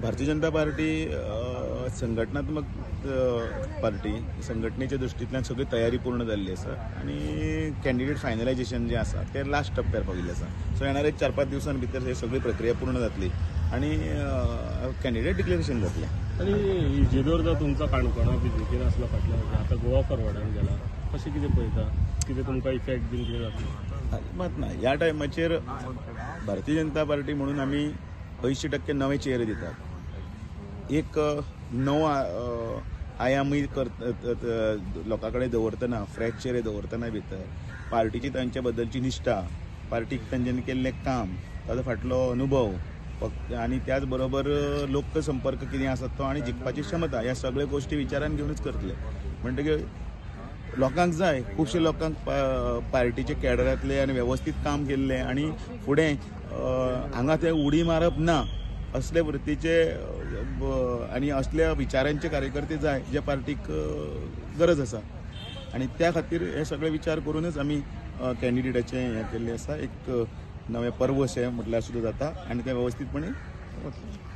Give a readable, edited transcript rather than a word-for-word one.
Bharatiya Janata party संघटनात्मक party संघटनेच्या दृश्टींतल्यान सगळी तयारी पूर्ण जाल्ली आसा आनी कॅन्डिडेट फायनलायजेशन जे आसा ते लास्ट टप्प्यार पाविल्लें आसा. सो येणाऱ्या 4-5 दिवसां भितर ही सगळी प्रक्रिया पूर्ण जातली आनी कॅन्डिडेट डिक्लेरेशन जातलें. आनी जेदोरदा तुमचा काणकोणा BJPन आसलो फाटल्या आतां गोवा फॉरवर्डान गेला, कशें कितें पळयता, कितें तुमकां इफेक्ट बीन कितें जातलो? अजिबात ना. ह्या टायमाचेर भारतीय जनता पार्टी म्हणून आमी 80% नवे चेहरे दितात. एक नवो आयामी लोकां कडेन दवरतना, फ्रेश चेहरे दवरतना भितर पार्टीची तांच्या बद्दलची निश्ठा, पार्टीक तांच्यांनी केल्लें काम, ताचो फाटलो अनुभव आनी त्याच बरोबर लोकसंपर्क कितें आसा तो आनी जिखपाची क्षमता, ह्या सगळ्या गोश्टी विचारान घेवनूच करतले. म्हणटकीर लोकांक जाय, खुबशे लोकांक पार्टीचे कॅडरांतले आनी वेवस्थीत काम केल्लें आनी फुडें हांगा ते उडी मारप ना असले वृत्तीचे आनी असल्या विचारांचे कार्यकर्ते जाय जे पार्टीक गरज आसा आनी त्या खातीर हे सगळे विचार करूनच आमी कॅन्डिडेटाचें हें केल्लें आसा. एक नवें पर्व अशें म्हटल्यार सुद्दां जाता आनी तें वेवस्थीतपणे वतलें.